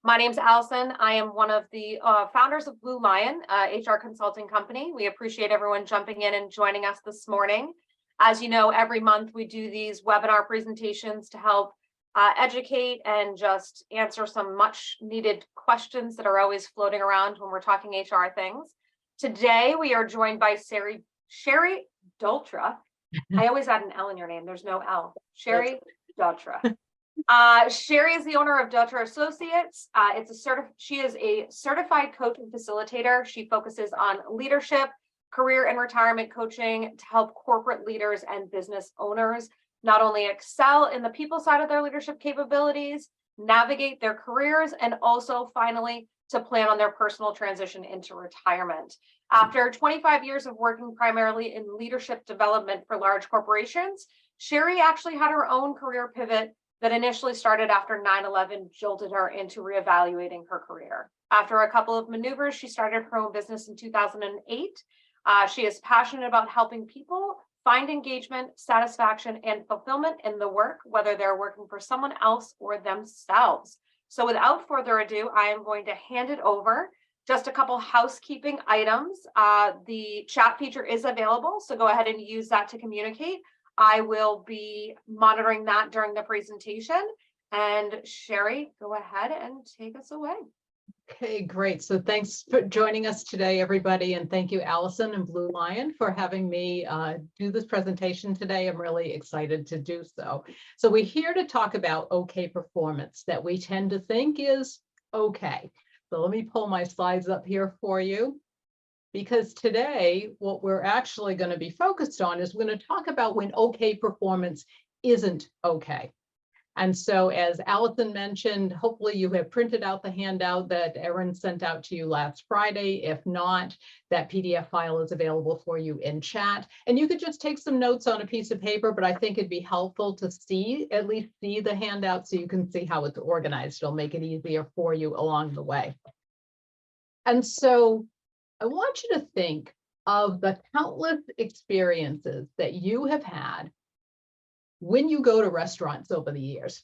My name's Allison. I am one of the founders of Bluelion, HR consulting company. We appreciate everyone jumping in and joining us this morning. As you know, every month we do these webinar presentations to help educate and just answer some much needed questions that are always floating around when we're talking HR things. Today, we are joined by Sherry Dutra. I always add an L in your name. There's no L. Sherry Dutra. Sherry is the owner of Dutra Associates. She is a certified coach and facilitator. She focuses on leadership, career and retirement coaching to help corporate leaders and business owners not only excel in the people side of their leadership capabilities, navigate their careers, and also finally to plan on their personal transition into retirement. After 25 years of working primarily in leadership development for large corporations, Sherry actually had her own career pivot that initially started after 9/11 jolted her into reevaluating her career. After a couple of maneuvers, she started her own business in 2008. She is passionate about helping people find engagement, satisfaction, and fulfillment in the work, whether they're working for someone else or themselves. So without further ado, I am going to hand it over. Just a couple housekeeping items. The chat feature is available, so go ahead and use that to communicate. I will be monitoring that during the presentation. And Sherry, go ahead and take us away. Okay, great. So thanks for joining us today, everybody. And thank you, Allison and Bluelion, for having me do this presentation today. I'm really excited to do so. So we're here to talk about okay performance that we tend to think is okay. So let me pull my slides up here for you. Because today, what we're actually going to be focused on is we're going to talk about when okay performance isn't okay. And so as Allison mentioned, hopefully you have printed out the handout that Erin sent out to you last Friday. If not, that PDF file is available for you in chat. And you could just take some notes on a piece of paper, but I think it'd be helpful to at least see the handout so you can see how it's organized. It'll make it easier for you along the way. And so I want you to think of the countless experiences that you have had when you go to restaurants over the years.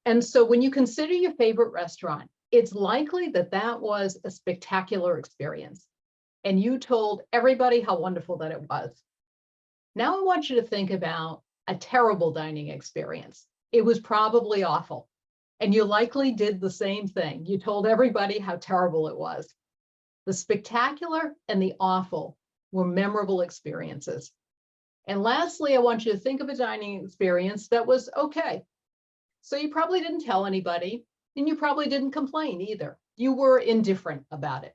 And so when you consider your favorite restaurant, it's likely that that was a spectacular experience. And you told everybody how wonderful that it was. Now I want you to think about a terrible dining experience. It was probably awful. And you likely did the same thing. You told everybody how terrible it was. The spectacular and the awful were memorable experiences. And lastly, I want you to think of a dining experience that was okay. So you probably didn't tell anybody, and you probably didn't complain either. You were indifferent about it.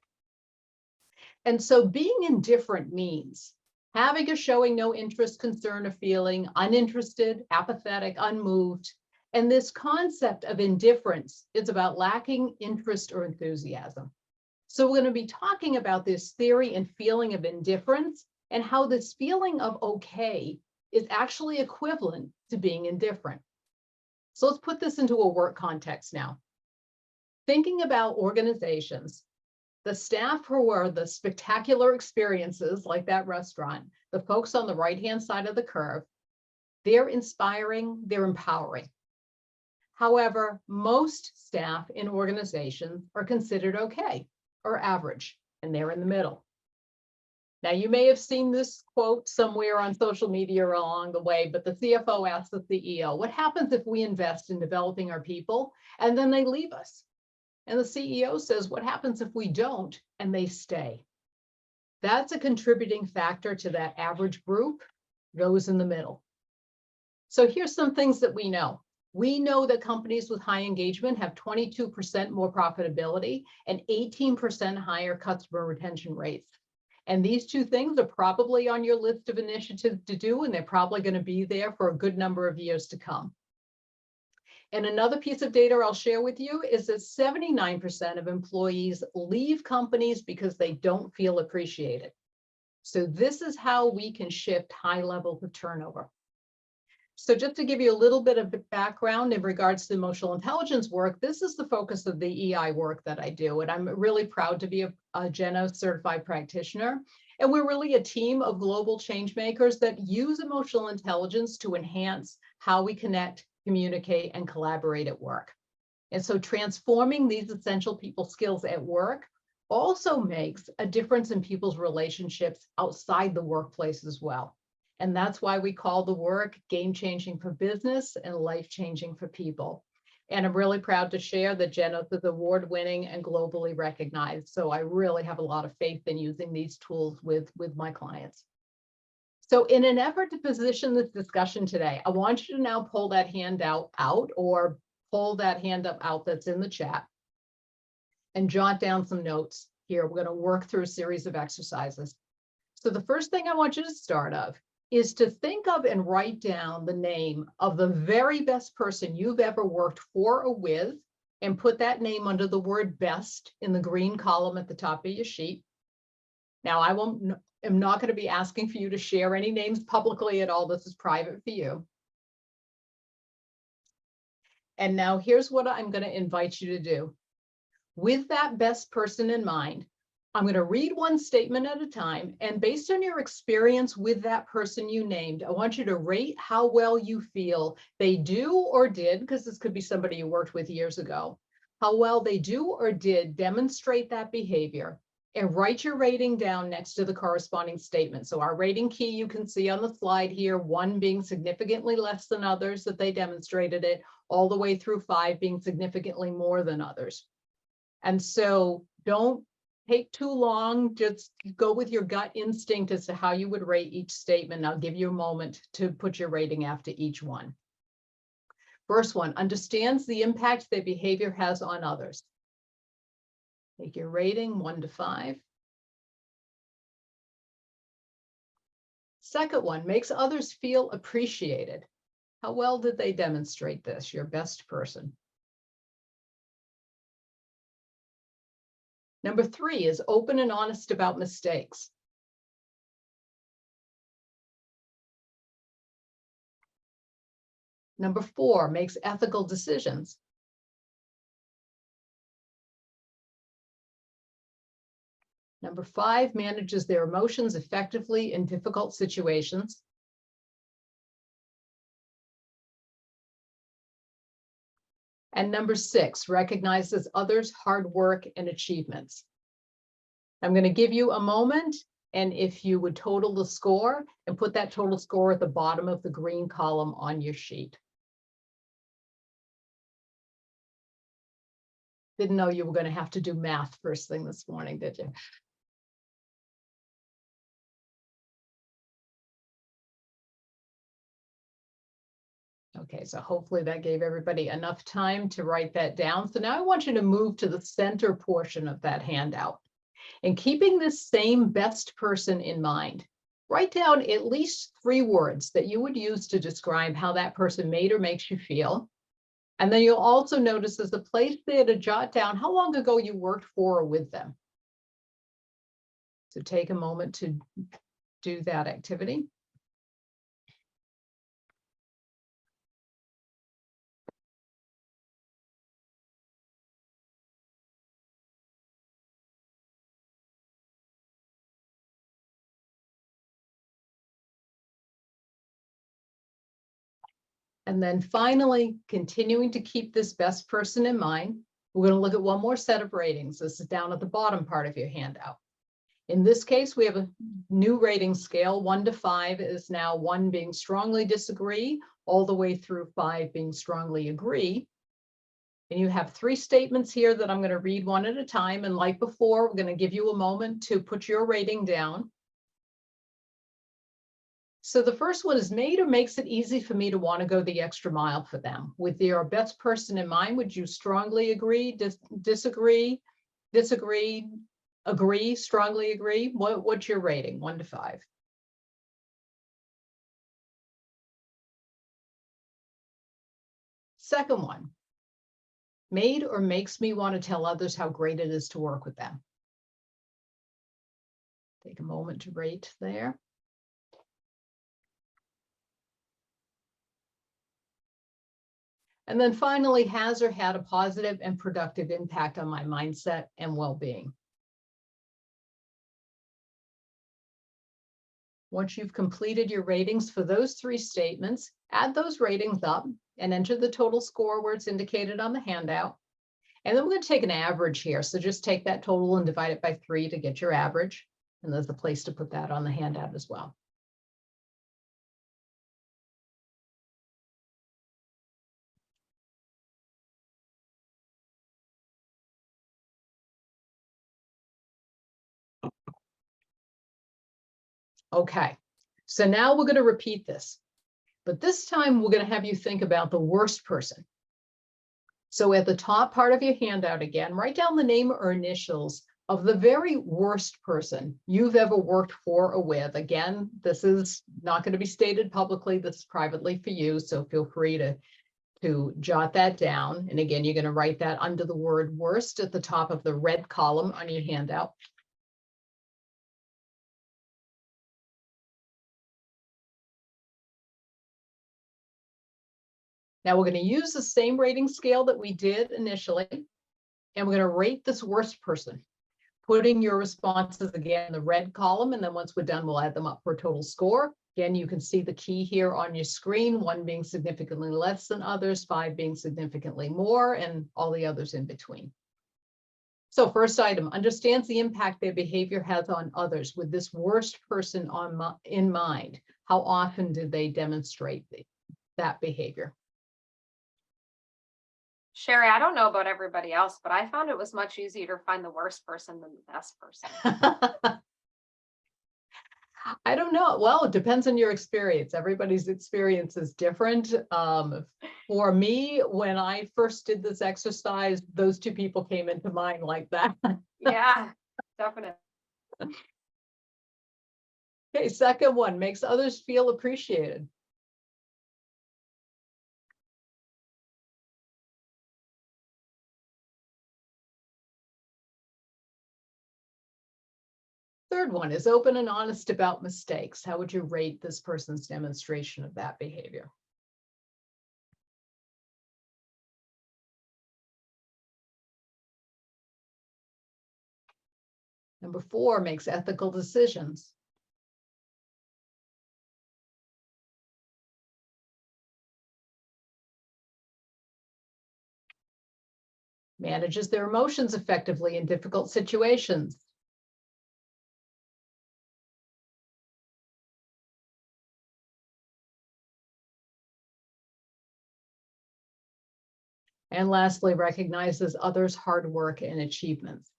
And so being indifferent means having a showing no interest, concern, or feeling, uninterested, apathetic, unmoved. And this concept of indifference is about lacking interest or enthusiasm. So we're going to be talking about this theory and feeling of indifference and how this feeling of okay is actually equivalent to being indifferent. So let's put this into a work context now. Thinking about organizations, the staff who were the spectacular experiences like that restaurant, the folks on the right-hand side of the curve, they're inspiring, they're empowering. However, most staff in organizations are considered okay or average, and they're in the middle. Now, you may have seen this quote somewhere on social media or along the way, but the CFO asked the CEO, what happens if we invest in developing our people and then they leave us? And the CEO says, what happens if we don't and they stay? That's a contributing factor to that average group, those in the middle. So here's some things that we know. We know that companies with high engagement have 22% more profitability and 18% higher customer retention rates. And these two things are probably on your list of initiatives to do, and they're probably going to be there for a good number of years to come. And another piece of data I'll share with you is that 79% of employees leave companies because they don't feel appreciated. So this is how we can shift high levels of turnover. So just to give you a little bit of background in regards to emotional intelligence work, this is the focus of the EI work that I do. And I'm really proud to be a Geno certified practitioner. And we're really a team of global change makers that use emotional intelligence to enhance how we connect, communicate, and collaborate at work. And so transforming these essential people skills at work also makes a difference in people's relationships outside the workplace as well. And that's why we call the work game-changing for business and life-changing for people. And I'm really proud to share that Jenith is award-winning and globally recognized. So I really have a lot of faith in using these tools with my clients. So in an effort to position this discussion today, I want you to now pull that handout out or pull that hand up out that's in the chat and jot down some notes here. We're going to work through a series of exercises. So the first thing I want you to start off is to think of and write down the name of the very best person you've ever worked for or with, and put that name under the word best in the green column at the top of your sheet. Now, am not going to be asking for you to share any names publicly at all. This is private for you. And now here's what I'm going to invite you to do. With that best person in mind, I'm going to read one statement at a time, and based on your experience with that person you named, I want you to rate how well you feel they do or did, because this could be somebody you worked with years ago, how well they do or did demonstrate that behavior, and write your rating down next to the corresponding statement. So our rating key you can see on the slide here, 1 being significantly less than others that they demonstrated it, all the way through 5 being significantly more than others. And so don't take too long, just go with your gut instinct as to how you would rate each statement. I'll give you a moment to put your rating after each one. First one, understands the impact their behavior has on others. Take your rating 1 to 5. Second one, makes others feel appreciated. How well did they demonstrate this, your best person? Number 3 is open and honest about mistakes. Number 4, makes ethical decisions. Number 5, manages their emotions effectively in difficult situations. And number 6, recognizes others' hard work and achievements. I'm going to give you a moment, and if you would total the score and put that total score at the bottom of the green column on your sheet. Didn't know you were going to have to do math first thing this morning, did you? Okay, so hopefully that gave everybody enough time to write that down. So now I want you to move to the center portion of that handout. And keeping this same best person in mind, write down at least 3 words that you would use to describe how that person made or makes you feel. And then you'll also notice there's a place there to jot down how long ago you worked for or with them. So take a moment to do that activity. And then finally, continuing to keep this best person in mind, we're going to look at one more set of ratings. This is down at the bottom part of your handout. In this case, we have a new rating scale. 1 to 5 is now 1 being strongly disagree, all the way through 5 being strongly agree. And you have 3 statements here that I'm going to read one at a time. And like before, we're going to give you a moment to put your rating down. So the first one is made or makes it easy for me to want to go the extra mile for them. With your best person in mind, would you strongly agree, disagree, agree, strongly agree? What's your rating, 1 to 5? Second one, made or makes me want to tell others how great it is to work with them. Take a moment to rate there. And then finally, has or had a positive and productive impact on my mindset and well-being. Once you've completed your ratings for those 3 statements, add those ratings up and enter the total score where it's indicated on the handout. And then we're going to take an average here. So just take that total and divide it by 3 to get your average. And there's a place to put that on the handout as well. Okay, so now we're going to repeat this, but this time we're going to have you think about the worst person. So at the top part of your handout again, write down the name or initials of the very worst person you've ever worked for or with. Again, this is not going to be stated publicly. This is privately for you, so feel free to jot that down. And again, you're going to write that under the word worst at the top of the red column on your handout. Now we're going to use the same rating scale that we did initially, and we're going to rate this worst person, putting your responses again in the red column. And then once we're done, we'll add them up for a total score. Again, you can see the key here on your screen, 1 being significantly less than others, 5 being significantly more, and all the others in between. So first item, understands the impact their behavior has on others with this worst person in mind. How often did they demonstrate that behavior? Sherry, I don't know about everybody else, but I found it was much easier to find the worst person than the best person. I don't know. Well, it depends on your experience. Everybody's experience is different. For me, when I first did this exercise, those 2 people came into mind like that. Yeah, definitely. Okay, second one, makes others feel appreciated. Third one is open and honest about mistakes. How would you rate this person's demonstration of that behavior? Number 4, makes ethical decisions. Manages their emotions effectively in difficult situations. And lastly, recognizes others' hard work and achievements.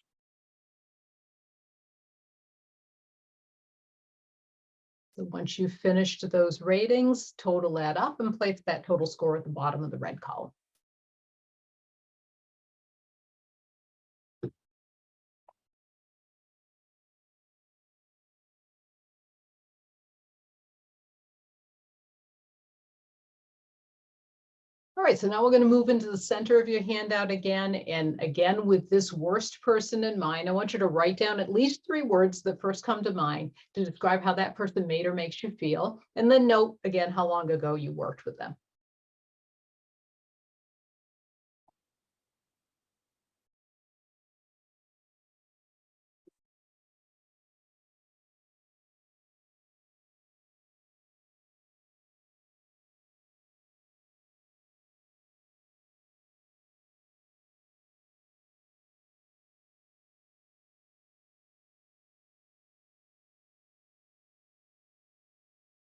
So once you've finished those ratings, total that up and place that total score at the bottom of the red column. All right, so now we're going to move into the center of your handout again. And again, with this worst person in mind, I want you to write down at least 3 words that first come to mind to describe how that person made or makes you feel. And then note again how long ago you worked with them.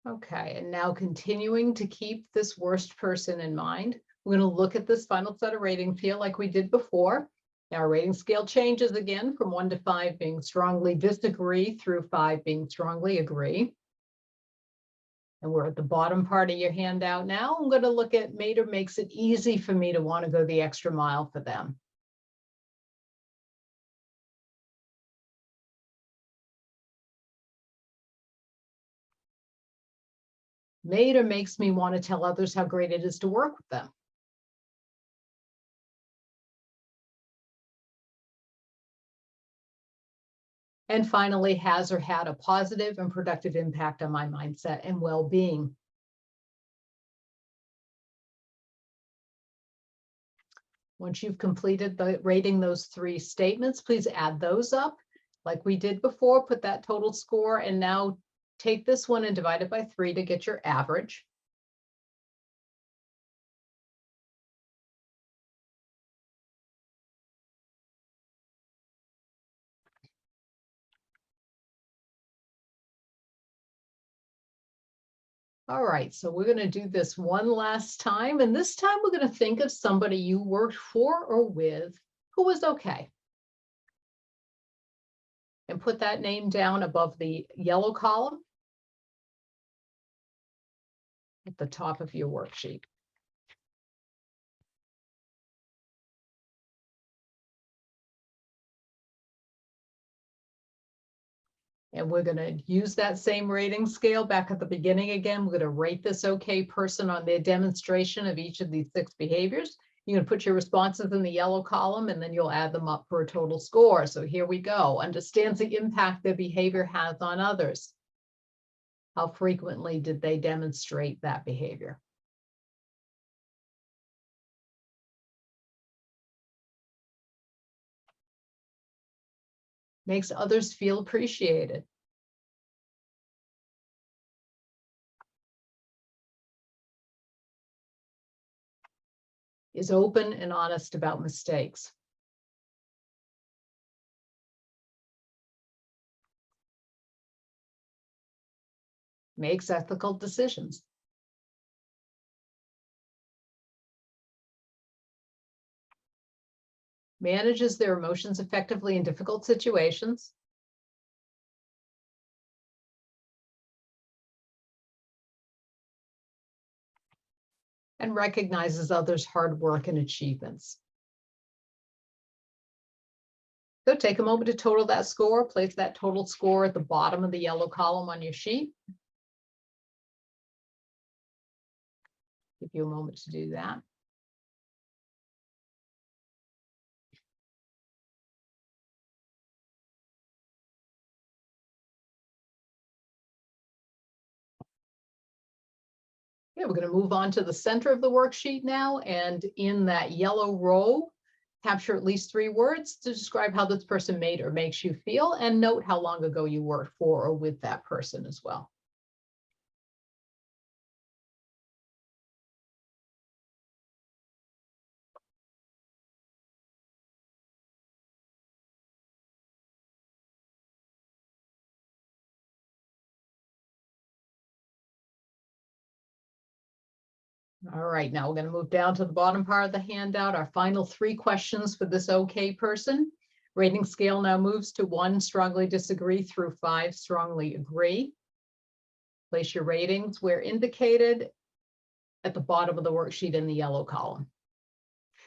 Okay, and now continuing to keep this worst person in mind, we're going to look at this final set of rating scale like we did before. Now our rating scale changes again from 1 to 5 being strongly disagree through 5 being strongly agree. And we're at the bottom part of your handout now. I'm going to look at made or makes it easy for me to want to go the extra mile for them. Made or makes me want to tell others how great it is to work with them. And finally, has or had a positive and productive impact on my mindset and well-being. Once you've completed rating those 3 statements, please add those up like we did before, put that total score, and now take this one and divide it by 3 to get your average. All right, so we're going to do this one last time, and this time we're going to think of somebody you worked for or with who was okay. And put that name down above the yellow column at the top of your worksheet. And we're going to use that same rating scale back at the beginning again. We're going to rate this okay person on their demonstration of each of these 6 behaviors. You're going to put your responses in the yellow column, and then you'll add them up for a total score. So here we go. Understands the impact their behavior has on others. How frequently did they demonstrate that behavior? Makes others feel appreciated. Is open and honest about mistakes. Makes ethical decisions. Manages their emotions effectively in difficult situations. And recognizes others' hard work and achievements. So take a moment to total that score. Place that total score at the bottom of the yellow column on your sheet. Give you a moment to do that. Okay, we're going to move on to the center of the worksheet now, and in that yellow row, capture at least 3 words to describe how this person made or makes you feel, and note how long ago you worked for or with that person as well. All right, now we're going to move down to the bottom part of the handout. Our final 3 questions for this okay person. Rating scale now moves to 1, strongly disagree, through 5, strongly agree. Place your ratings where indicated at the bottom of the worksheet in the yellow column.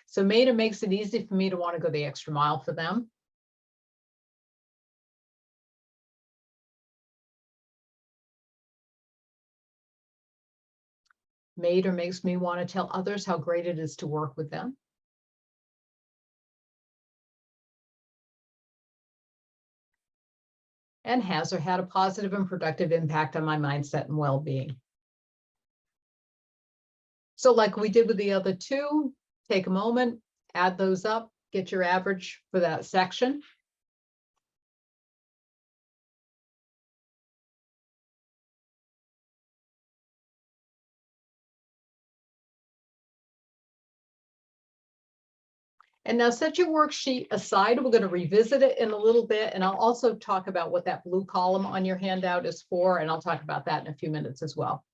So Maida makes it easy for me to want to go the extra mile for them. Made or makes me want to tell others how great it is to work with them. And has or had a positive and productive impact on my mindset and well-being. So like we did with the other 2, take a moment, add those up, get your average for that section. And now set your worksheet aside. We're going to revisit it in a little bit, and I'll also talk about what that blue column on your handout is for, and I'll talk about that in a few minutes as well.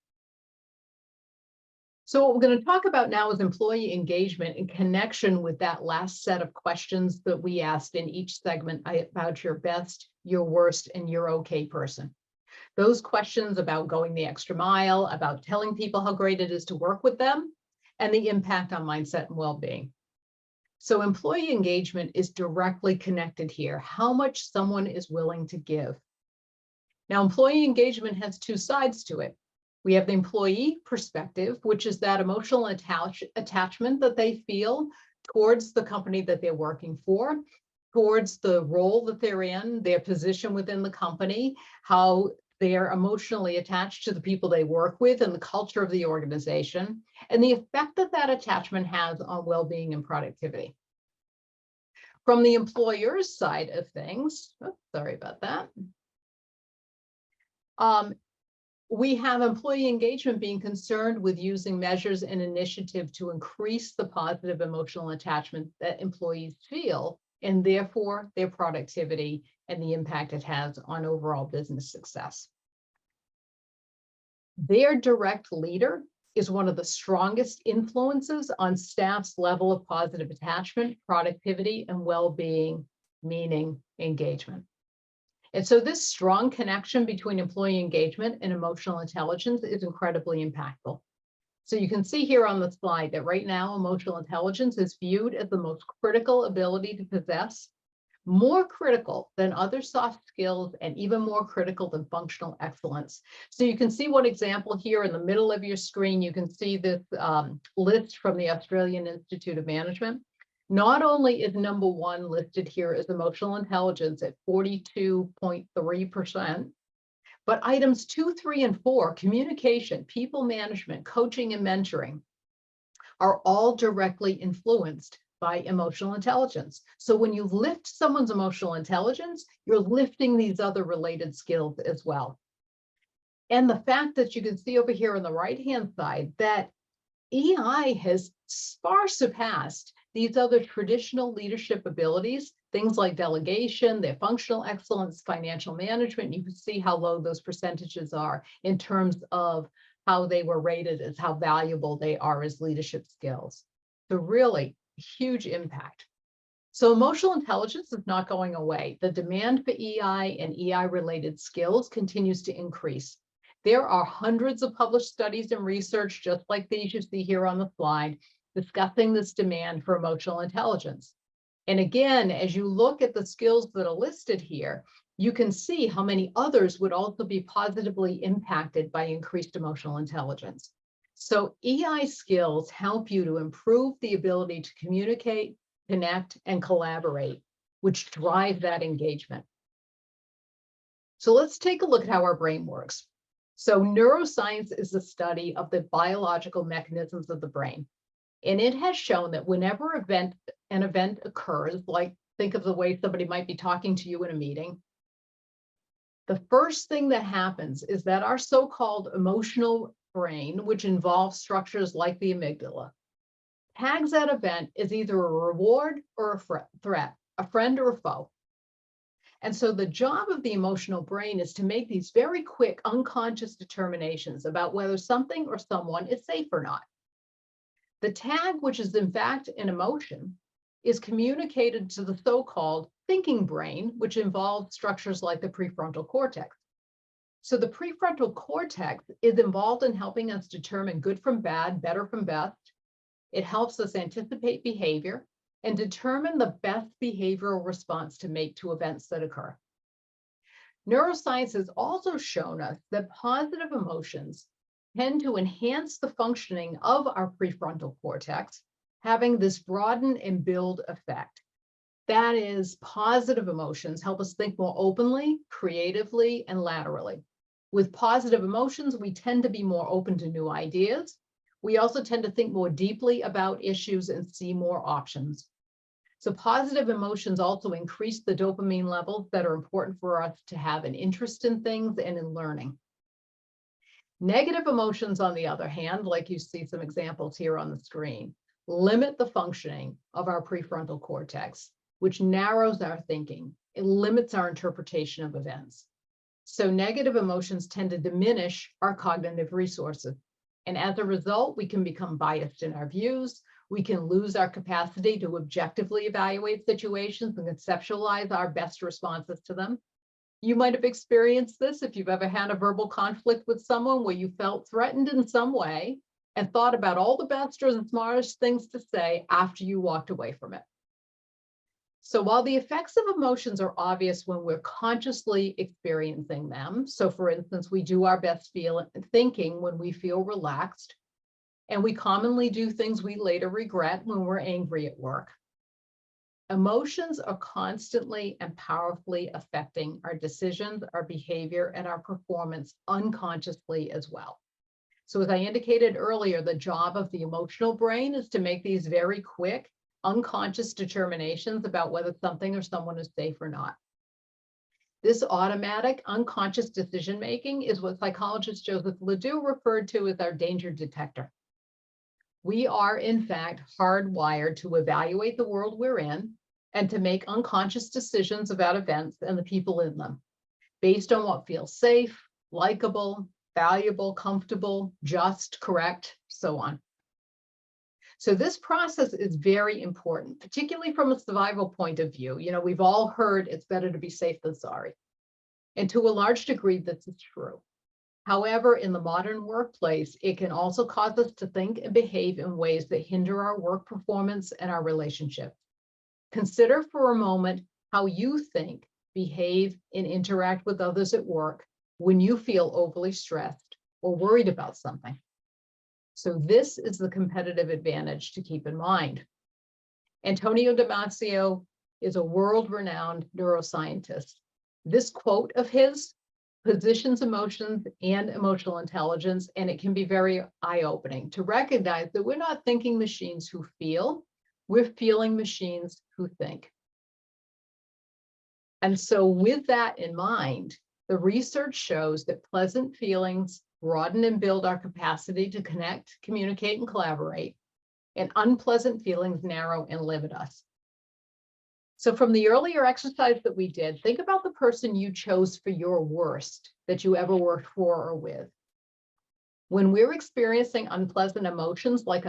So what we're going to talk about now is employee engagement in connection with that last set of questions that we asked in each segment about your best, your worst, and your okay person. Those questions about going the extra mile, about telling people how great it is to work with them, and the impact on mindset and well-being. So employee engagement is directly connected here, how much someone is willing to give. Now, employee engagement has 2 sides to it. We have the employee perspective, which is that emotional attachment that they feel towards the company that they're working for, towards the role that they're in, their position within the company, how they're emotionally attached to the people they work with and the culture of the organization, and the effect that that attachment has on well-being and productivity. From the employer's side of things, sorry about that. We have employee engagement being concerned with using measures and initiative to increase the positive emotional attachment that employees feel, and therefore their productivity and the impact it has on overall business success. Their direct leader is one of the strongest influences on staff's level of positive attachment, productivity, and well-being, meaning engagement. And so this strong connection between employee engagement and emotional intelligence is incredibly impactful. So you can see here on the slide that right now, emotional intelligence is viewed as the most critical ability to possess, more critical than other soft skills, and even more critical than functional excellence. So you can see one example here in the middle of your screen. You can see this list from the Australian Institute of Management. Not only is number one listed here as emotional intelligence at 42.3%, but items 2, 3, and 4, communication, people management, coaching, and mentoring, are all directly influenced by emotional intelligence. So when you lift someone's emotional intelligence, you're lifting these other related skills as well. And the fact that you can see over here on the right-hand side that EI has far surpassed these other traditional leadership abilities, things like delegation, their functional excellence, financial management. You can see how low those percentages are in terms of how they were rated as how valuable they are as leadership skills. So really, huge impact. So emotional intelligence is not going away. The demand for EI and EI related skills continues to increase. There are hundreds of published studies and research, just like these you see here on the slide, discussing this demand for emotional intelligence. And again, as you look at the skills that are listed here, you can see how many others would also be positively impacted by increased emotional intelligence. So EI skills help you to improve the ability to communicate, connect, and collaborate, which drive that engagement. So let's take a look at how our brain works. So neuroscience is the study of the biological mechanisms of the brain. And it has shown that whenever an event occurs, like think of the way somebody might be talking to you in a meeting, the first thing that happens is that our so-called emotional brain, which involves structures like the amygdala, tags that event as either a reward or a threat, a friend or a foe. And so the job of the emotional brain is to make these very quick, unconscious determinations about whether something or someone is safe or not. The tag, which is in fact an emotion, is communicated to the so-called thinking brain, which involves structures like the prefrontal cortex. So the prefrontal cortex is involved in helping us determine good from bad, better from best. It helps us anticipate behavior and determine the best behavioral response to make to events that occur. Neuroscience has also shown us that positive emotions tend to enhance the functioning of our prefrontal cortex, having this broaden and build effect. That is, positive emotions help us think more openly, creatively, and laterally. With positive emotions, we tend to be more open to new ideas. We also tend to think more deeply about issues and see more options. So positive emotions also increase the dopamine levels that are important for us to have an interest in things and in learning. Negative emotions, on the other hand, like you see some examples here on the screen, limit the functioning of our prefrontal cortex, which narrows our thinking. It limits our interpretation of events. So negative emotions tend to diminish our cognitive resources. And as a result, we can become biased in our views. We can lose our capacity to objectively evaluate situations and conceptualize our best responses to them. You might have experienced this if you've ever had a verbal conflict with someone where you felt threatened in some way and thought about all the best or the smartest things to say after you walked away from it. So while the effects of emotions are obvious when we're consciously experiencing them, so for instance, we do our best thinking when we feel relaxed, and we commonly do things we later regret when we're angry at work. Emotions are constantly and powerfully affecting our decisions, our behavior, and our performance unconsciously as well. So as I indicated earlier, the job of the emotional brain is to make these very quick, unconscious determinations about whether something or someone is safe or not. This automatic, unconscious decision-making is what psychologist Joseph Ledoux referred to as our danger detector. We are, in fact, hardwired to evaluate the world we're in and to make unconscious decisions about events and the people in them, based on what feels safe, likable, valuable, comfortable, just, correct, so on. So this process is very important, particularly from a survival point of view. You know, we've all heard it's better to be safe than sorry. And to a large degree, this is true. However, in the modern workplace, it can also cause us to think and behave in ways that hinder our work performance and our relationships. Consider for a moment how you think, behave, and interact with others at work when you feel overly stressed or worried about something. So this is the competitive advantage to keep in mind. Antonio Damasio is a world-renowned neuroscientist. This quote of his positions emotions and emotional intelligence, and it can be very eye-opening to recognize that we're not thinking machines who feel, we're feeling machines who think. And so with that in mind, the research shows that pleasant feelings broaden and build our capacity to connect, communicate, and collaborate, and unpleasant feelings narrow and limit us. So from the earlier exercise that we did, think about the person you chose for your worst that you ever worked for or with. When we're experiencing unpleasant emotions like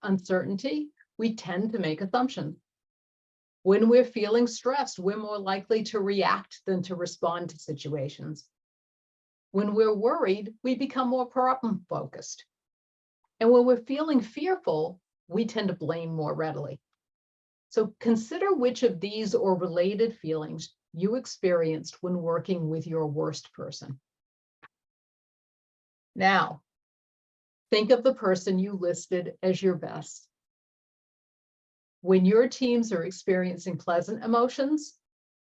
uncertainty, we tend to make assumptions. When we're feeling stressed, we're more likely to react than to respond to situations. When we're worried, we become more problem-focused. And when we're feeling fearful, we tend to blame more readily. So consider which of these or related feelings you experienced when working with your worst person. Now, think of the person you listed as your best. When your teams are experiencing pleasant emotions,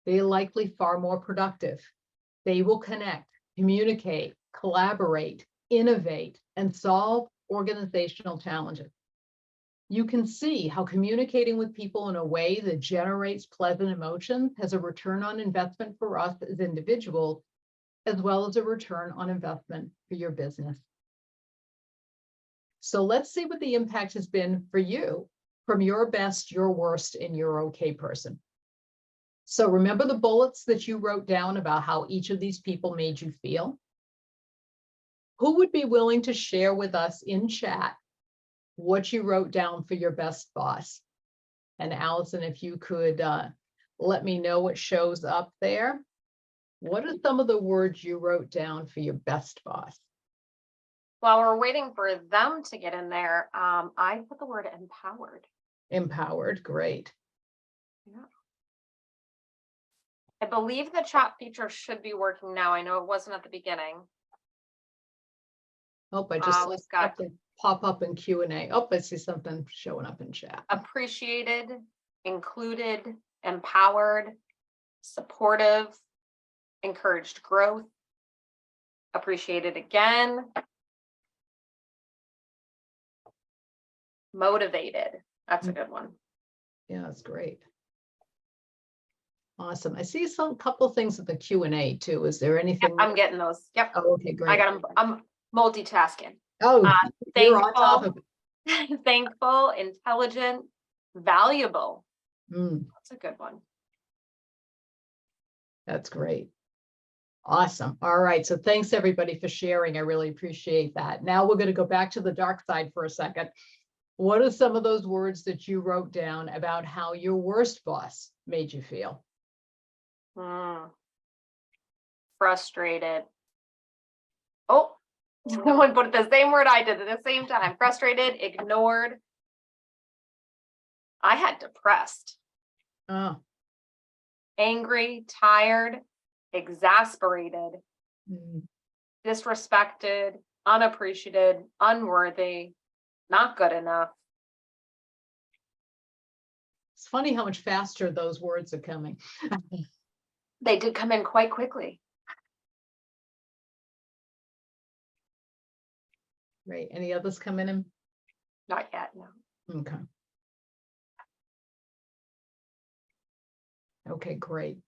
they're likely far more productive. They will connect, communicate, collaborate, innovate, and solve organizational challenges. You can see how communicating with people in a way that generates pleasant emotions has a return on investment for us as individuals, as well as a return on investment for your business. So let's see what the impact has been for you from your best, your worst, and your okay person. So remember the bullets that you wrote down about how each of these people made you feel? Who would be willing to share with us in chat what you wrote down for your best boss? And Allison, if you could let me know what shows up there. What are some of the words you wrote down for your best boss? While we're waiting for them to get in there, I put the word empowered. Empowered, great. Yeah. I believe the chat feature should be working now. I know it wasn't at the beginning. Oh, I just saw We've got something pop up in Q&A. Oh, I see something showing up in chat. appreciated, included, empowered, supportive, encouraged growth, appreciated again, motivated. That's a good one. Yeah, that's great. Awesome. I see some couple things in the Q&A too. Is there anything? Yep, I'm getting those. Yep. Oh, okay, great. I got them. I'm multitasking. Oh, you're on top of it. Thankful, intelligent, valuable. That's a good one. That's great. Awesome. All right. So thanks everybody for sharing. I really appreciate that. Now we're going to go back to the dark side for a second. What are some of those words that you wrote down about how your worst boss made you feel? Frustrated. Oh, someone put the same word I did at the same time. Frustrated, ignored. I had depressed. Oh. Angry, tired, exasperated, disrespected, unappreciated, unworthy, not good enough. It's funny how much faster those words are coming. They did come in quite quickly. Great. Any others coming in? Not yet, no. Okay. Okay, great.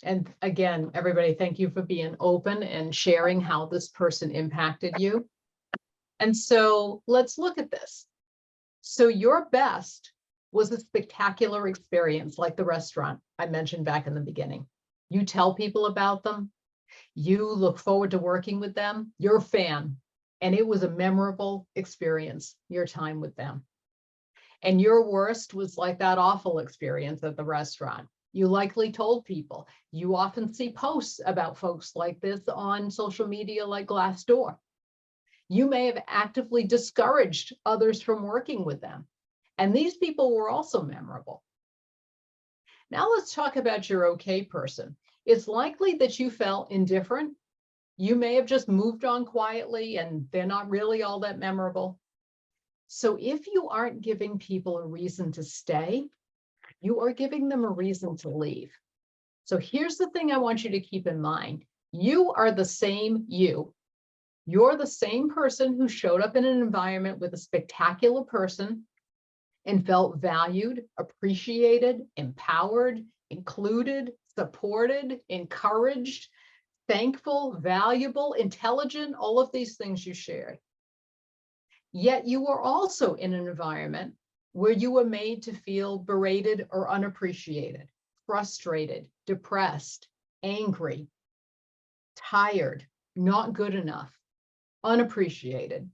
And again, everybody, thank you for being open and sharing how this person impacted you. And so let's look at this. So your best was a spectacular experience like the restaurant I mentioned back in the beginning. You tell people about them, You look forward to working with them. You're a fan, and it was a memorable experience, your time with them. And your worst was like that awful experience at the restaurant. You likely told people. You often see posts about folks like this on social media like Glassdoor. You may have actively discouraged others from working with them. And these people were also memorable. Now let's talk about your okay person. It's likely that you felt indifferent. You may have just moved on quietly and they're not really all that memorable. So if you aren't giving people a reason to stay, you are giving them a reason to leave. So here's the thing I want you to keep in mind. You are the same you. You're the same person who showed up in an environment with a spectacular person and felt valued, appreciated, empowered, included, supported, encouraged, thankful, valuable, intelligent, all of these things you shared. Yet you were also in an environment where you were made to feel berated or unappreciated, frustrated, depressed, angry, tired, not good enough, unappreciated.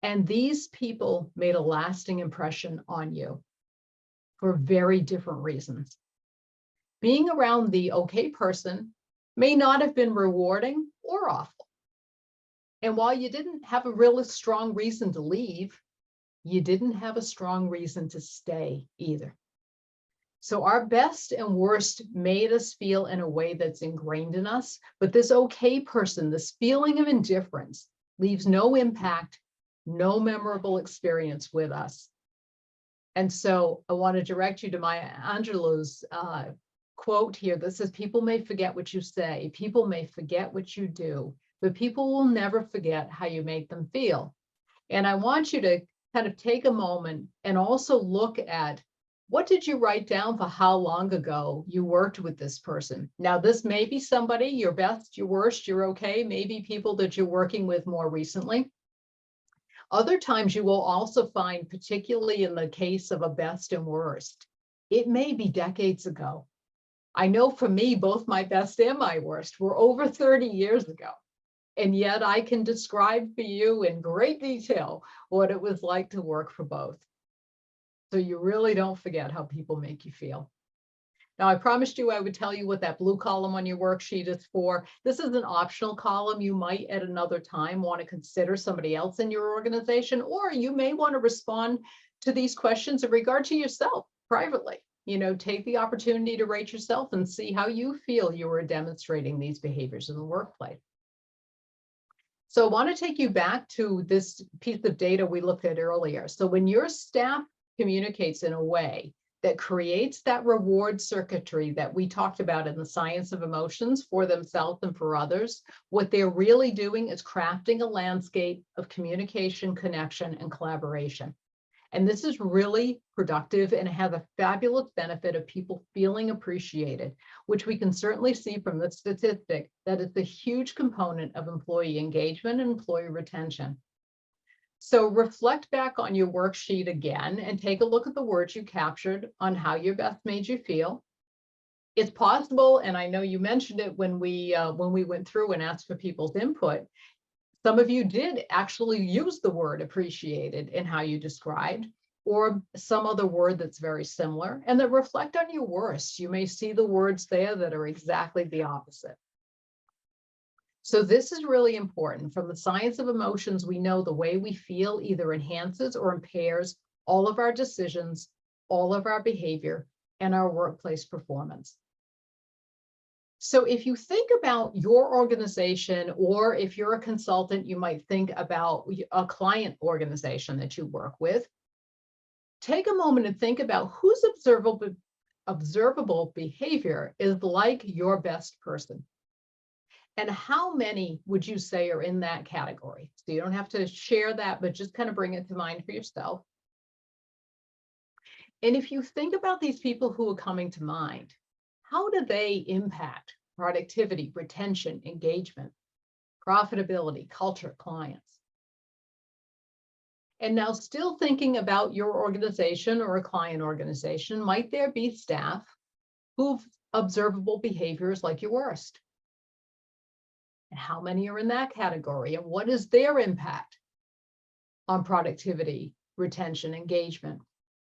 And these people made a lasting impression on you for very different reasons. Being around the okay person may not have been rewarding or awful. And while you didn't have a really strong reason to leave, you didn't have a strong reason to stay either. So our best and worst made us feel in a way that's ingrained in us, but this okay person, this feeling of indifference, leaves no impact, no memorable experience with us. And so I want to direct you to Maya Angelou's quote here that says, people may forget what you say, people may forget what you do, but people will never forget how you make them feel. And I want you to kind of take a moment and also look at, what did you write down for how long ago you worked with this person? Now, this may be somebody, your best, your worst, your okay, maybe people that you're working with more recently. Other times you will also find, particularly in the case of a best and worst, it may be decades ago. I know for me, both my best and my worst were over 30 years ago. And yet I can describe for you in great detail what it was like to work for both. So you really don't forget how people make you feel. Now, I promised you I would tell you what that blue column on your worksheet is for. This is an optional column. You might at another time want to consider somebody else in your organization, or you may want to respond to these questions in regard to yourself privately. Take the opportunity to rate yourself and see how you feel you are demonstrating these behaviors in the workplace. So I want to take you back to this piece of data we looked at earlier. So when your staff communicates in a way that creates that reward circuitry that we talked about in the science of emotions for themselves and for others, what they're really doing is crafting a landscape of communication, connection, and collaboration. And this is really productive and has a fabulous benefit of people feeling appreciated, which we can certainly see from the statistic that it's a huge component of employee engagement and employee retention. So reflect back on your worksheet again and take a look at the words you captured on how your best made you feel. It's possible, and I know you mentioned it when we went through and asked for people's input, some of you did actually use the word appreciated in how you described, or some other word that's very similar, and that reflect on your worst. You may see the words there that are exactly the opposite. So this is really important. From the science of emotions, we know the way we feel either enhances or impairs all of our decisions, all of our behavior, and our workplace performance. So if you think about your organization, or if you're a consultant, you might think about a client organization that you work with. Take a moment and think about whose observable behavior is like your best person. And how many would you say are in that category? So you don't have to share that, but just kind of bring it to mind for yourself. And if you think about these people who are coming to mind, how do they impact productivity, retention, engagement, profitability, culture, clients? And now, still thinking about your organization or a client organization, might there be staff who've observable behaviors like your worst. And how many are in that category? And what is their impact on productivity, retention, engagement,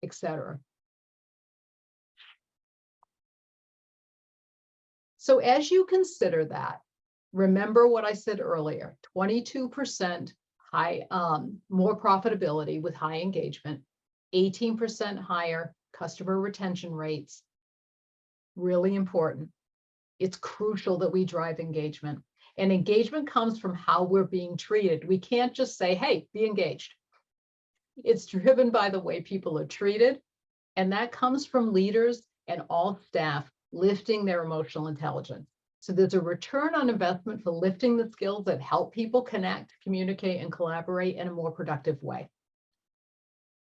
etc.? So as you consider that, remember what I said earlier, 22% more profitability with high engagement, 18% higher customer retention rates. Really important. It's crucial that we drive engagement. And engagement comes from how we're being treated. We can't just say, hey, be engaged. It's driven by the way people are treated. And that comes from leaders and all staff lifting their emotional intelligence. So there's a return on investment for lifting the skills that help people connect, communicate, and collaborate in a more productive way.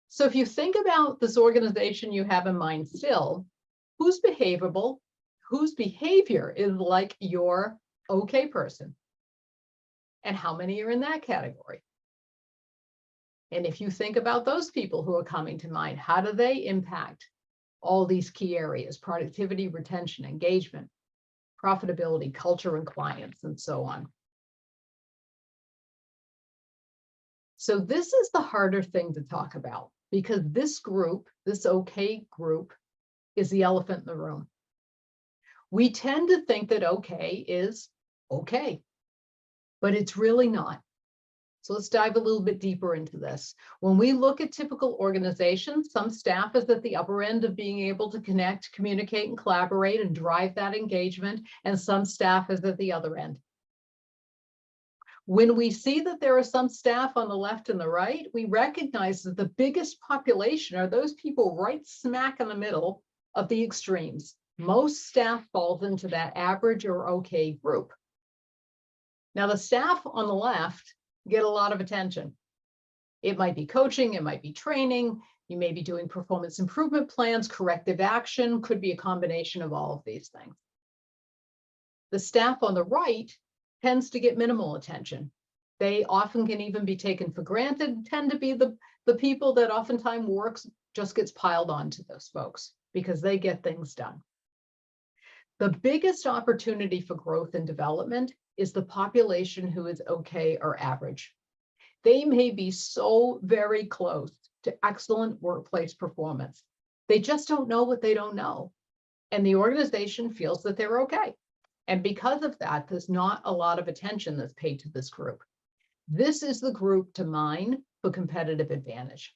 So if you think about this organization you have in mind still, who's behaviorable, whose behavior is like your okay person, and how many are in that category? And if you think about those people who are coming to mind, how do they impact all these key areas: productivity, retention, engagement, profitability, culture, and clients, and so on? So this is the harder thing to talk about, because this group, this okay group, is the elephant in the room. We tend to think that okay is okay, but it's really not. So let's dive a little bit deeper into this. When we look at typical organizations, some staff is at the upper end of being able to connect, communicate, and collaborate and drive that engagement, and some staff is at the other end. When we see that there are some staff on the left and the right, we recognize that the biggest population are those people right smack in the middle of the extremes. Most staff falls into that average or okay group. Now, the staff on the left get a lot of attention. It might be coaching, it might be training, you may be doing performance improvement plans, corrective action, could be a combination of all of these things. The staff on the right tends to get minimal attention. They often can even be taken for granted, tend to be the people that oftentimes works just gets piled on to those folks because they get things done. The biggest opportunity for growth and development is the population who is okay or average. They may be so very close to excellent workplace performance. They just don't know what they don't know. And the organization feels that they're okay. And because of that, there's not a lot of attention that's paid to this group. This is the group to mine for competitive advantage.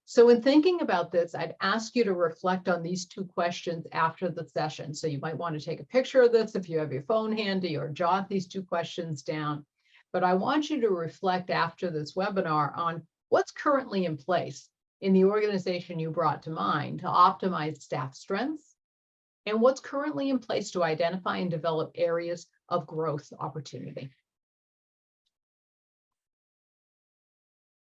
So in thinking about this, I'd ask you to reflect on these two questions after the session. So you might want to take a picture of this if you have your phone handy, or jot these two questions down. But I want you to reflect after this webinar on what's currently in place in the organization you brought to mind to optimize staff strengths, and what's currently in place to identify and develop areas of growth opportunity.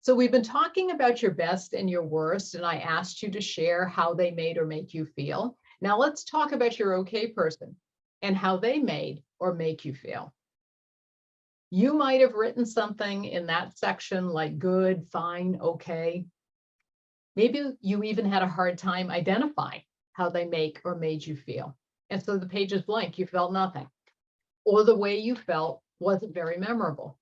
So we've been talking about your best and your worst, and I asked you to share how they made or make you feel. Now let's talk about your okay person and how they made or make you feel. You might have written something in that section like good, fine, okay. Maybe you even had a hard time identifying how they make or made you feel. And so the page is blank, you felt nothing. Or the way you felt wasn't very memorable.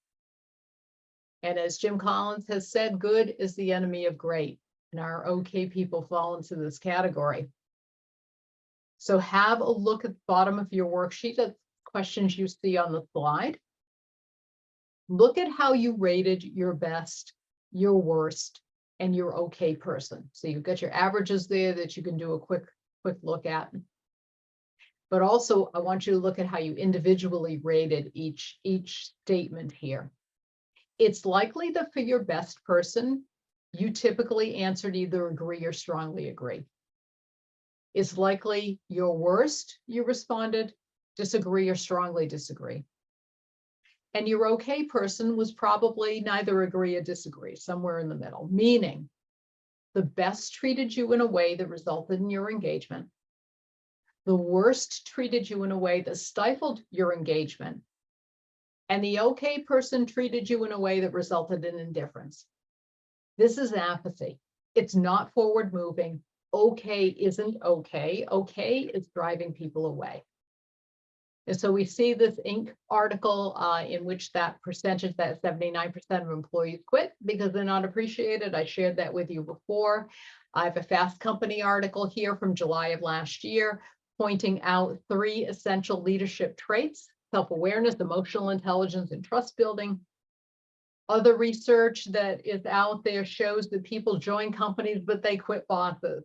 And as Jim Collins has said, good is the enemy of great. And our okay people fall into this category. So have a look at the bottom of your worksheet at questions you see on the slide. Look at how you rated your best, your worst, and your okay person. So you've got your averages there that you can do a quick look at. But also, I want you to look at how you individually rated each statement here. It's likely that for your best person, you typically answered either agree or strongly agree. It's likely your worst, you responded disagree or strongly disagree. And your okay person was probably neither agree or disagree, somewhere in the middle, meaning the best treated you in a way that resulted in your engagement. The worst treated you in a way that stifled your engagement. And the okay person treated you in a way that resulted in indifference. This is apathy. It's not forward moving, okay isn't okay. Okay is driving people away. And so we see this Inc. article in which that percentage, that 79% of employees quit because they're not appreciated. I shared that with you before. I have a Fast Company article here from July of last year, pointing out 3 essential leadership traits: self-awareness, emotional intelligence, and trust building. Other research that is out there shows that people join companies, but they quit bosses.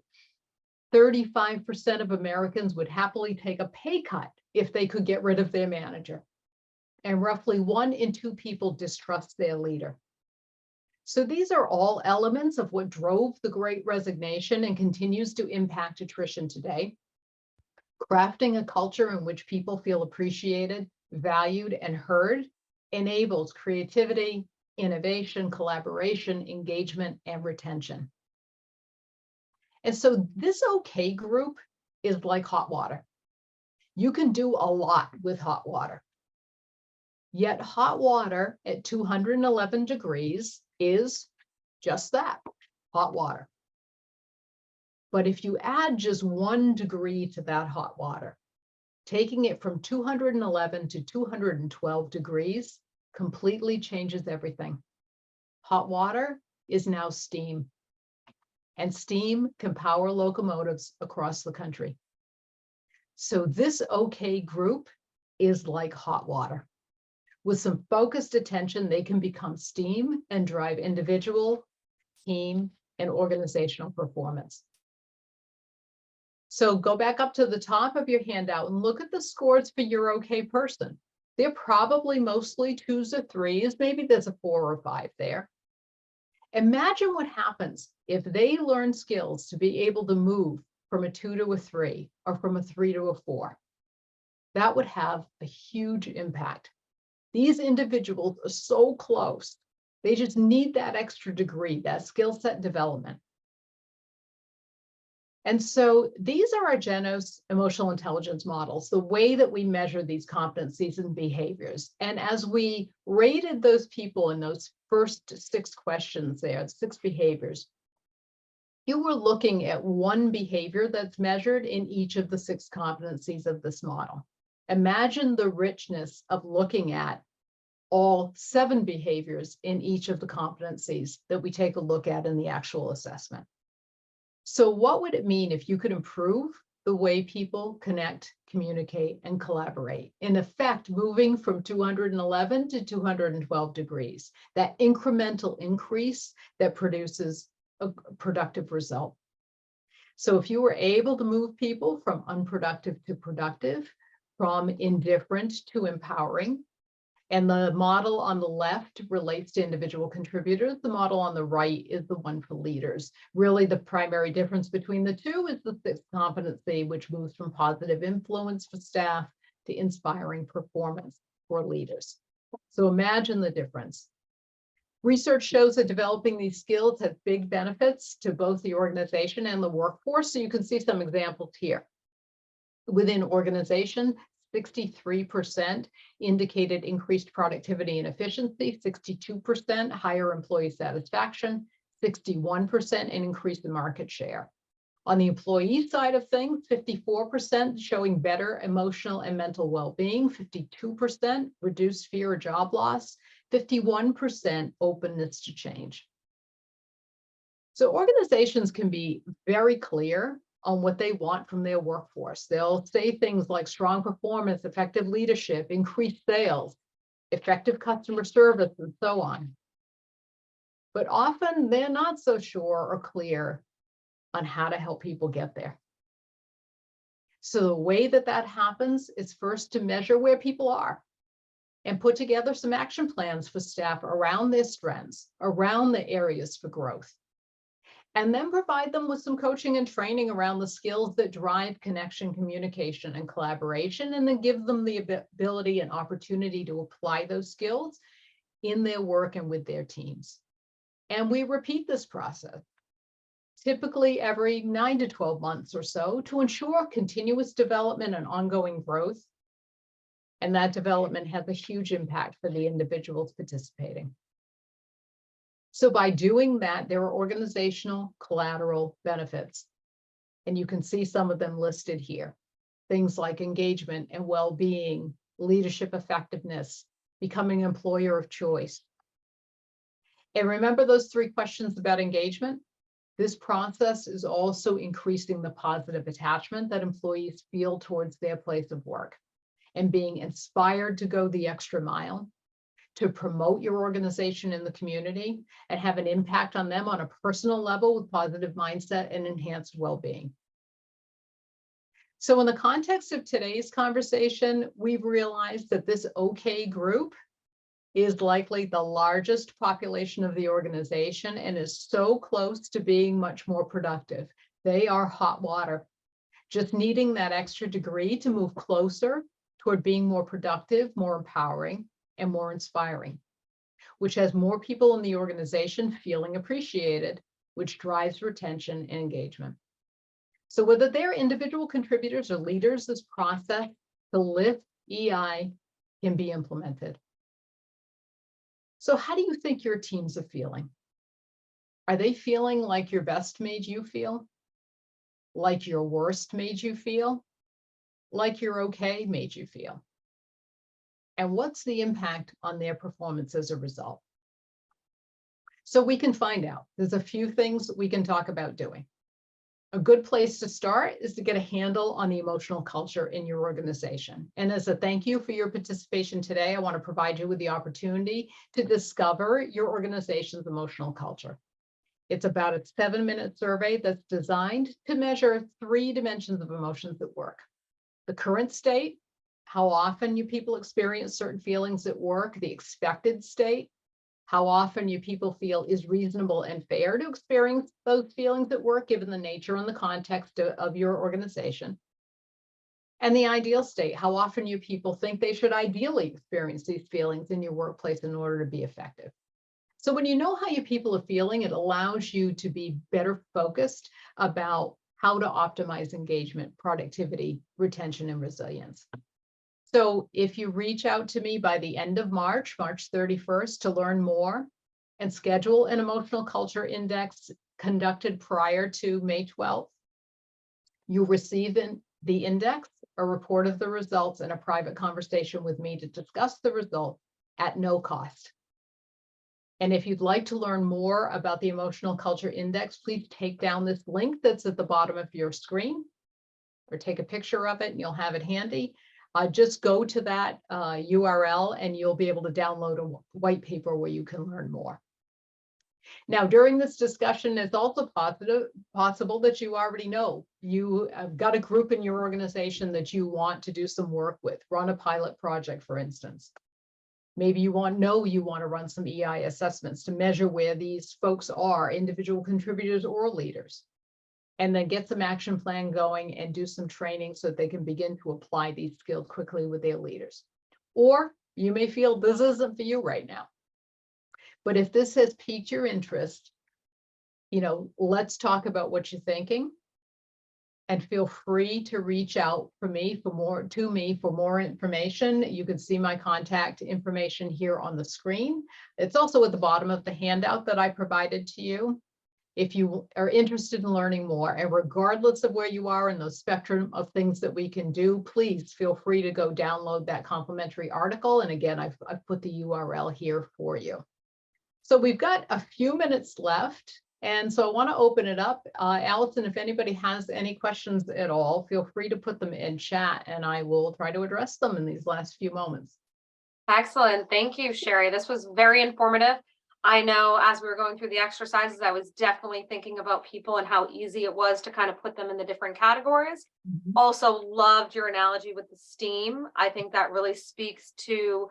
35% of Americans would happily take a pay cut if they could get rid of their manager. And roughly 1 in 2 people distrust their leader. So these are all elements of what drove the Great Resignation and continues to impact attrition today. Crafting a culture in which people feel appreciated, valued, and heard enables creativity, innovation, collaboration, engagement, and retention. And so this okay group is like hot water. You can do a lot with hot water. Yet hot water at 211 degrees is just that, hot water. But if you add just 1 degree to that hot water, taking it from 211 to 212 degrees completely changes everything. Hot water is now steam, and steam can power locomotives across the country. So this okay group is like hot water. With some focused attention, they can become steam and drive individual, team, and organizational performance. So go back up to the top of your handout and look at the scores for your okay person. They're probably mostly 2s or 3s. Maybe there's a 4 or 5 there. Imagine what happens if they learn skills to be able to move from a 2 to a 3 or from a 3 to a 4. That would have a huge impact. These individuals are so close. They just need that extra degree, that skill set development. And so these are our Genos emotional intelligence models, the way that we measure these competencies and behaviors. And as we rated those people in those first 6 questions there, 6 behaviors, you were looking at 1 behavior that's measured in each of the 6 competencies of this model. Imagine the richness of looking at all 7 behaviors in each of the competencies that we take a look at in the actual assessment. So what would it mean if you could improve the way people connect, communicate, and collaborate? In effect, moving from 211 to 212 degrees, that incremental increase that produces a productive result. So if you were able to move people from unproductive to productive, from indifferent to empowering, and the model on the left relates to individual contributors. The model on the right is the one for leaders. Really, the primary difference between the 2 is the 6th competency, which moves from positive influence for staff to inspiring performance for leaders. So imagine the difference. Research shows that developing these skills has big benefits to both the organization and the workforce. So you can see some examples here. Within organization, 63% indicated increased productivity and efficiency, 62% higher employee satisfaction, 61% an increase in market share. On the employee side of things, 54% showing better emotional and mental well-being, 52% reduced fear of job loss, 51% openness to change. So organizations can be very clear on what they want from their workforce. They'll say things like strong performance, effective leadership, increased sales, effective customer service, and so on. But often they're not so sure or clear on how to help people get there. So the way that that happens is first to measure where people are and put together some action plans for staff around their strengths, around the areas for growth. And then provide them with some coaching and training around the skills that drive connection, communication, and collaboration, and then give them the ability and opportunity to apply those skills in their work and with their teams. And we repeat this process, typically every 9 to 12 months or so, to ensure continuous development and ongoing growth. And that development has a huge impact for the individuals participating. So by doing that, there are organizational collateral benefits. And you can see some of them listed here. Things like engagement and well-being, leadership effectiveness, becoming an employer of choice. And remember those 3 questions about engagement? This process is also increasing the positive attachment that employees feel towards their place of work and being inspired to go the extra mile, to promote your organization in the community and have an impact on them on a personal level with positive mindset and enhanced well-being. So in the context of today's conversation, we've realized that this OK group is likely the largest population of the organization and is so close to being much more productive. They are hot water, just needing that extra degree to move closer toward being more productive, more empowering, and more inspiring, which has more people in the organization feeling appreciated, which drives retention and engagement. So whether they're individual contributors or leaders, this process to lift EI can be implemented. So how do you think your teams are feeling? Are they feeling like your best made you feel? Like your worst made you feel? Like your OK made you feel? And what's the impact on their performance as a result? So we can find out. There's a few things we can talk about doing. A good place to start is to get a handle on the emotional culture in your organization. And as a thank you for your participation today, I want to provide you with the opportunity to discover your organization's emotional culture. It's about a 7-minute survey that's designed to measure 3 dimensions of emotions at work. The current state, how often you people experience certain feelings at work, the expected state, how often you people feel is reasonable and fair to experience those feelings at work, given the nature and the context of your organization. And the ideal state, how often you people think they should ideally experience these feelings in your workplace in order to be effective. So when you know how your people are feeling, it allows you to be better focused about how to optimize engagement, productivity, retention, and resilience. So if you reach out to me by the end of March 31st, to learn more and schedule an emotional culture index conducted prior to May 12th, you'll receive in the index, a report of the results, and a private conversation with me to discuss the result at no cost. And if you'd like to learn more about the emotional culture index, please take down this link that's at the bottom of your screen, or take a picture of it and you'll have it handy. Just go to that URL and you'll be able to download a white paper where you can learn more. Now, during this discussion, it's also possible that you already know you have got a group in your organization that you want to do some work with, run a pilot project, for instance. Maybe you want to run some EI assessments to measure where these folks are, individual contributors or leaders, and then get some action plan going and do some training so that they can begin to apply these skills quickly with their leaders. Or you may feel this isn't for you right now. But if this has piqued your interest, let's talk about what you're thinking, and feel free to reach out to me for more information. You can see my contact information here on the screen. It's also at the bottom of the handout that I provided to you. If you are interested in learning more, and regardless of where you are in the spectrum of things that we can do, please feel free to go download that complimentary article. And again, I've put the URL here for you. So we've got a few minutes left. And so I want to open it up. Allison, if anybody has any questions at all, feel free to put them in chat and I will try to address them in these last few moments. Excellent. Thank you, Sherry. This was very informative. I know as we were going through the exercises, I was definitely thinking about people and how easy it was to kind of put them in the different categories. Also loved your analogy with the steam. I think that really speaks to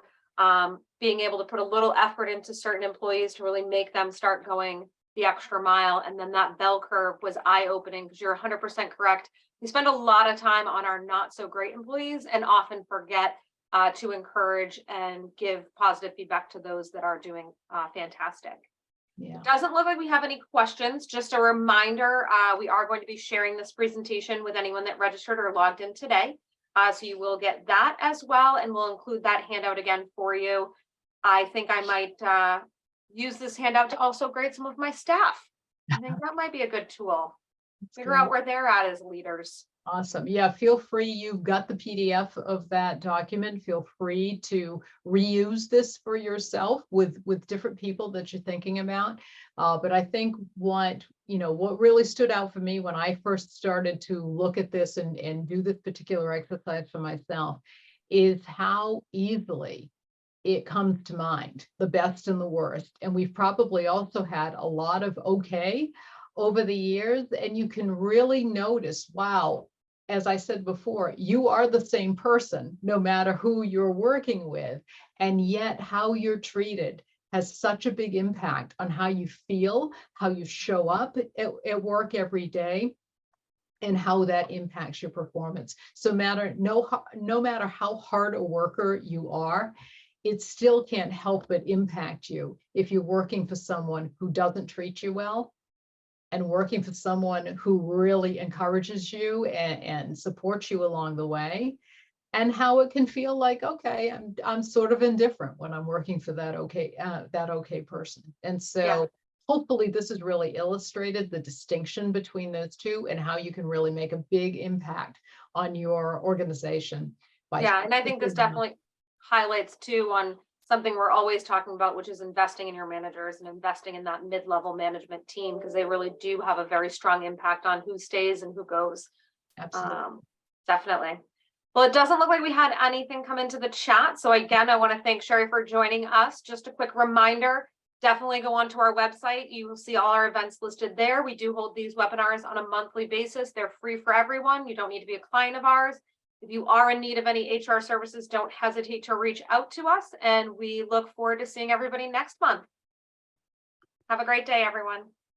being able to put a little effort into certain employees to really make them start going the extra mile. And then that bell curve was eye-opening, because you're 100% correct. We spend a lot of time on our not so great employees and often forget to encourage and give positive feedback to those that are doing fantastic. Yeah. It doesn't look like we have any questions. Just a reminder, we are going to be sharing this presentation with anyone that registered or logged in today. So you will get that as well, and we'll include that handout again for you. I think I might use this handout to also grade some of my staff. I think that might be a good tool. figure out where they're at as leaders. Awesome. Yeah, feel free. You've got the PDF of that document. Feel free to reuse this for yourself with different people that you're thinking about. But I think what really stood out for me when I first started to look at this and do this particular exercise for myself is how easily it comes to mind, the best and the worst. And we've probably also had a lot of okay over the years, and you can really notice, wow, as I said before, you are the same person, no matter who you're working with, and yet how you're treated has such a big impact on how you feel, how you show up at work every day, and how that impacts your performance. So no matter how hard a worker you are, it still can't help but impact you if you're working for someone who doesn't treat you well, and working for someone who really encourages you and supports you along the way, and how it can feel like, okay, I'm sort of indifferent when I'm working for that okay person. And so Yeah. hopefully this has really illustrated the distinction between those two and how you can really make a big impact on your organization. Yeah, and I think this definitely highlights too on something we're always talking about, which is investing in your managers and investing in that mid-level management team, because they really do have a very strong impact on who stays and who goes. Absolutely. Definitely. Well, it doesn't look like we had anything come into the chat. So again, I want to thank Sherry for joining us. Just a quick reminder, definitely go onto our website. You will see all our events listed there. We do hold these webinars on a monthly basis. They're free for everyone. You don't need to be a client of ours. If you are in need of any HR services, don't hesitate to reach out to us, and we look forward to seeing everybody next month. Have a great day, everyone.